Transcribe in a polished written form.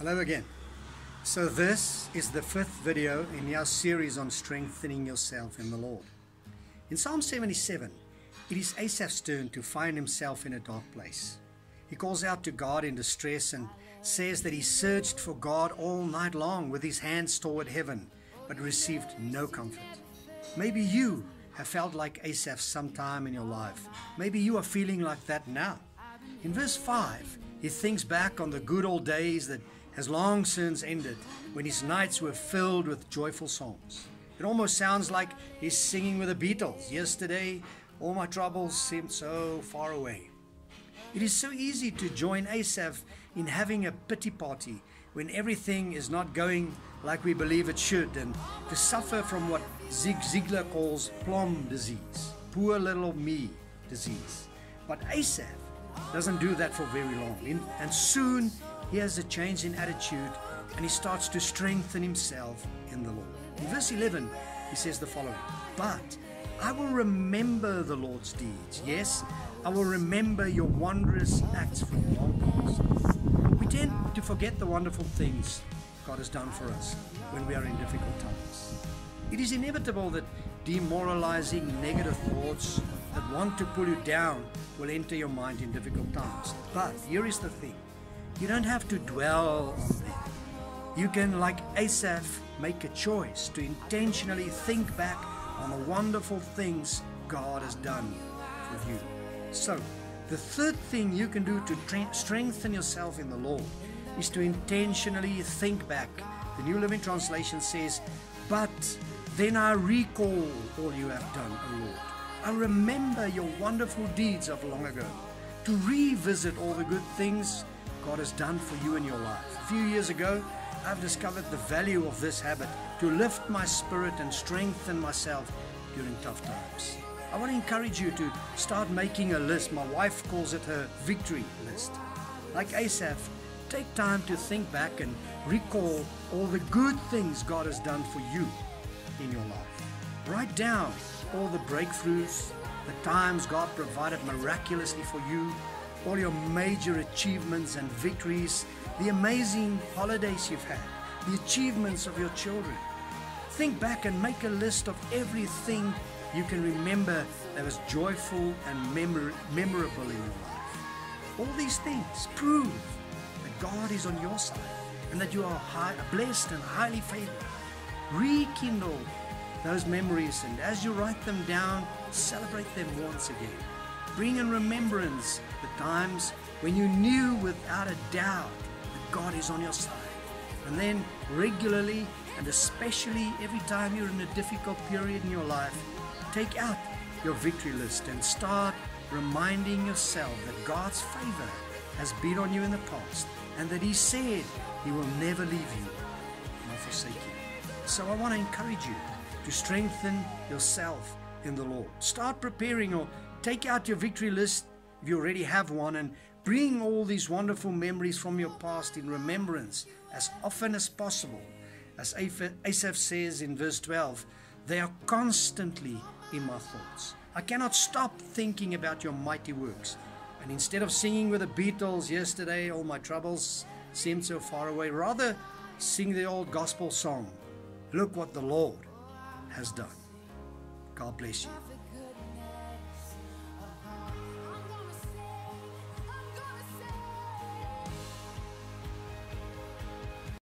Hello again. So this is the fifth video in our series on strengthening yourself in the Lord. In Psalm 77, it is Asaph's turn to find himself in a dark place. He calls out to God in distress and says that he searched for God all night long with his hands toward heaven, but received no comfort. Maybe you have felt like Asaph sometime in your life. Maybe you are feeling like that now. In verse 5, he thinks back on the good old days that has long since ended, when his nights were filled with joyful songs. It almost sounds like he's singing with the Beatles. Yesterday, all my troubles seemed so far away. It is so easy to join Asaph in having a pity party when everything is not going like we believe it should, and to suffer from what Zig Ziglar calls plum disease, poor little me disease. But Asaph doesn't do that for very long, and soon he has a change in attitude and he starts to strengthen himself in the Lord. In verse 11, he says the following: "But I will remember the Lord's deeds. Yes, I will remember your wondrous acts from long past." We tend to forget the wonderful things God has done for us when we are in difficult times. It is inevitable that demoralizing negative thoughts that want to pull you down will enter your mind in difficult times. But here is the thing: you don't have to dwell on them. You can, like Asaph, make a choice to intentionally think back on the wonderful things God has done for you. So, the third thing you can do to strengthen yourself in the Lord is to intentionally think back. The New Living Translation says, "But then I recall all you have done, O Lord. I remember your wonderful deeds of long ago." To revisit all the good things God has done for you in your life. A few years ago, I've discovered the value of this habit to lift my spirit and strengthen myself during tough times. I want to encourage you to start making a list. My wife calls it her victory list. Like Asaph, take time to think back and recall all the good things God has done for you in your life. Write down all the breakthroughs, the times God provided miraculously for you, all your major achievements and victories, the amazing holidays you've had, the achievements of your children. Think back and make a list of everything you can remember that was joyful and memorable in your life. All these things prove that God is on your side and that you are blessed and highly favored. Rekindle those memories, and as you write them down, celebrate them once again. Bring in remembrance the times when you knew without a doubt that God is on your side. And then regularly, and especially every time you're in a difficult period in your life, take out your victory list and start reminding yourself that God's favor has been on you in the past, and that He said He will never leave you nor forsake you. So I want to encourage you to strengthen yourself in the Lord. Start preparing, or take out your victory list if you already have one, and bring all these wonderful memories from your past in remembrance as often as possible. As Asaph says in verse 12, "They are constantly in my thoughts. I cannot stop thinking about your mighty works." And instead of singing with the Beatles, "Yesterday all my troubles seemed so far away," rather sing the old gospel song, "Look what the Lord has done." God bless you.